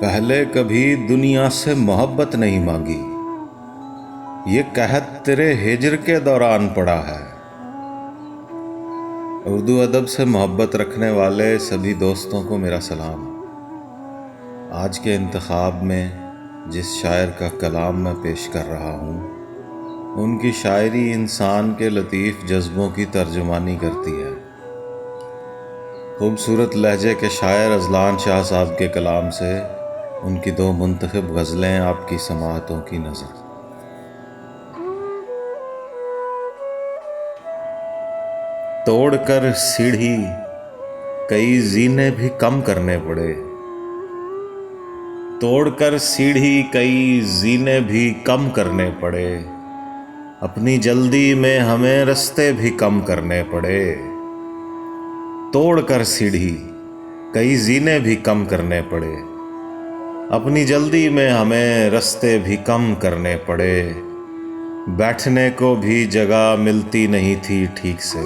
पहले कभी दुनिया से मोहब्बत नहीं मांगी, ये कहत तेरे हिज्र के दौरान पड़ा है। उर्दू अदब से मोहब्बत रखने वाले सभी दोस्तों को मेरा सलाम। आज के इंतखाब में जिस शायर का कलाम मैं पेश कर रहा हूँ, उनकी शायरी इंसान के लतीफ़ जज्बों की तर्जुमानी करती है। खूबसूरत लहजे के शायर अजलान शाह साहब के कलाम से उनकी दो मुंतखब गज़लें आपकी समाअतों की नज़र। तोड़कर सीढ़ी कई जीने भी कम करने पड़े, तोड़कर सीढ़ी कई जीने भी कम करने पड़े, अपनी जल्दी में हमें रास्ते भी कम करने पड़े। तोड़कर सीढ़ी कई जीने भी कम करने पड़े, अपनी जल्दी में हमें रास्ते भी कम करने पड़े। बैठने को भी जगह मिलती नहीं थी ठीक से,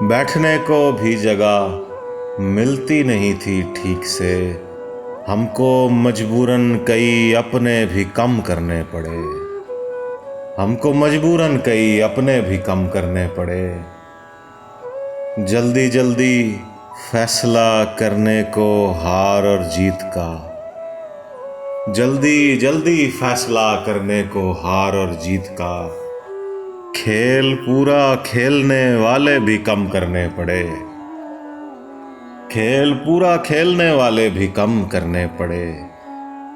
बैठने को भी जगह मिलती नहीं थी ठीक से, हमको मजबूरन कई अपने भी कम करने पड़े, हमको मजबूरन कई अपने भी कम करने पड़े। जल्दी जल्दी फैसला करने को हार और जीत का, जल्दी जल्दी फैसला करने को हार और जीत का, खेल पूरा खेलने वाले भी कम करने पड़े, खेल पूरा खेलने वाले भी कम करने पड़े।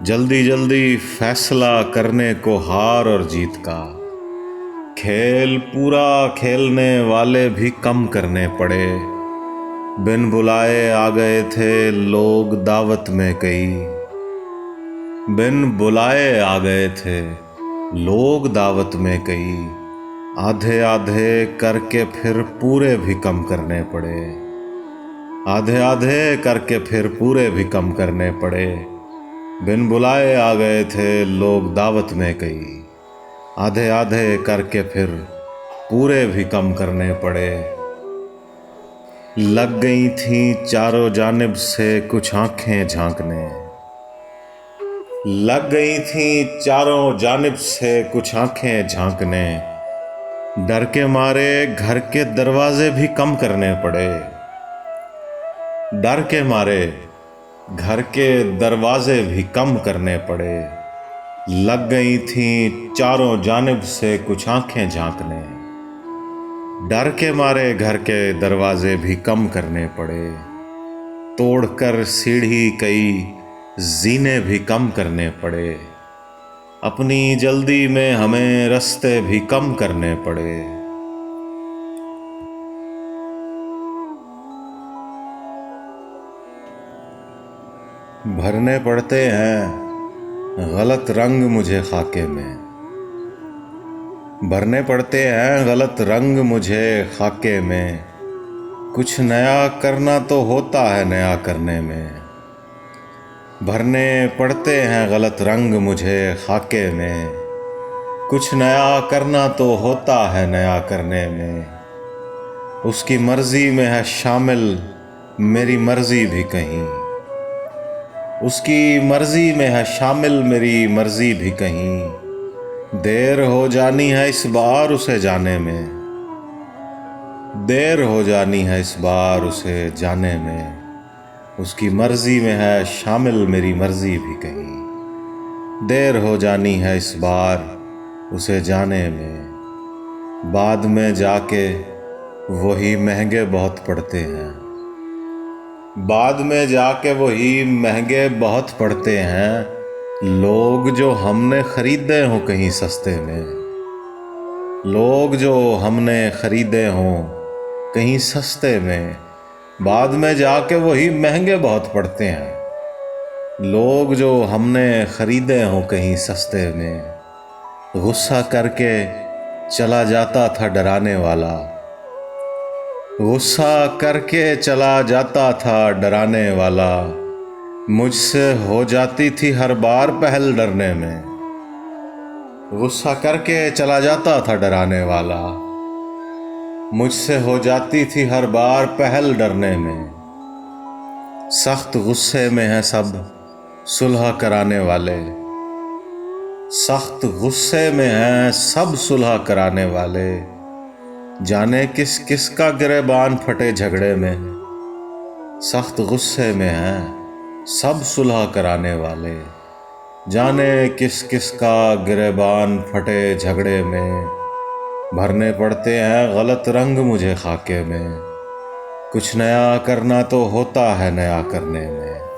जल्दी जल्दी फैसला करने को हार और जीत का, खेल पूरा खेलने वाले भी कम करने पड़े। बिन बुलाए आ गए थे लोग दावत में कई, बिन बुलाए आ गए थे लोग दावत में कई, आधे आधे करके फिर पूरे भी कम करने पड़े, आधे आधे करके फिर पूरे भी कम करने पड़े। बिन बुलाए आ गए थे लोग दावत में कई, आधे आधे करके फिर पूरे भी कम करने पड़े। लग गई थीं चारों जानिब से कुछ आंखें झांकने, लग गई थीं चारों जानिब से कुछ आंखें झांकने, डर के मारे घर के दरवाजे भी कम करने पड़े, डर के मारे घर के दरवाजे भी कम करने पड़े। लग गई थीं चारों जानिब से कुछ आंखें झांकने, डर के मारे घर के दरवाजे भी कम करने पड़े। तोड़कर सीढ़ी कई जीने भी कम करने पड़े, अपनी जल्दी में हमें रास्ते भी कम करने पड़े। भरने पड़ते हैं गलत रंग मुझे खाके में, भरने पड़ते हैं गलत रंग मुझे खाके में, कुछ नया करना तो होता है नया करने में। भरने पड़ते हैं गलत रंग मुझे खाके में, कुछ नया करना तो होता है नया करने में। उसकी मर्जी में है शामिल मेरी मर्जी भी कहीं, उसकी मर्जी में है शामिल मेरी मर्जी भी कहीं। देर हो जानी है इस बार उसे जाने में, देर हो जानी है इस बार उसे जाने में। उसकी मर्जी में है शामिल मेरी मर्जी भी कहीं, देर हो जानी है इस बार उसे जाने में। बाद में जाके वही महंगे बहुत पड़ते हैं, बाद में जाके वही महंगे बहुत पड़ते हैं, लोग जो हमने खरीदे हों कहीं सस्ते में, लोग जो हमने खरीदे हों कहीं सस्ते में। बाद में जाके वही महंगे बहुत पड़ते हैं, लोग जो हमने खरीदे हों कहीं सस्ते में। गुस्सा करके चला जाता था डराने वाला, गुस्सा करके चला जाता था डराने वाला, मुझसे हो जाती थी हर बार पहल डरने में। गुस्सा करके चला जाता था डराने वाला, मुझसे हो जाती थी हर बार पहल डरने में। सख्त गुस्से में है सब सुलह कराने वाले, सख्त गुस्से में हैं सब सुलह कराने वाले। जाने किस किस का गिरेबान फटे झगड़े में, सख्त गुस्से में हैं सब सुलह कराने वाले। जाने किस किस का गिरेबान फटे झगड़े में, भरने पड़ते हैं गलत रंग मुझे खाके में। कुछ नया करना तो होता है नया करने में।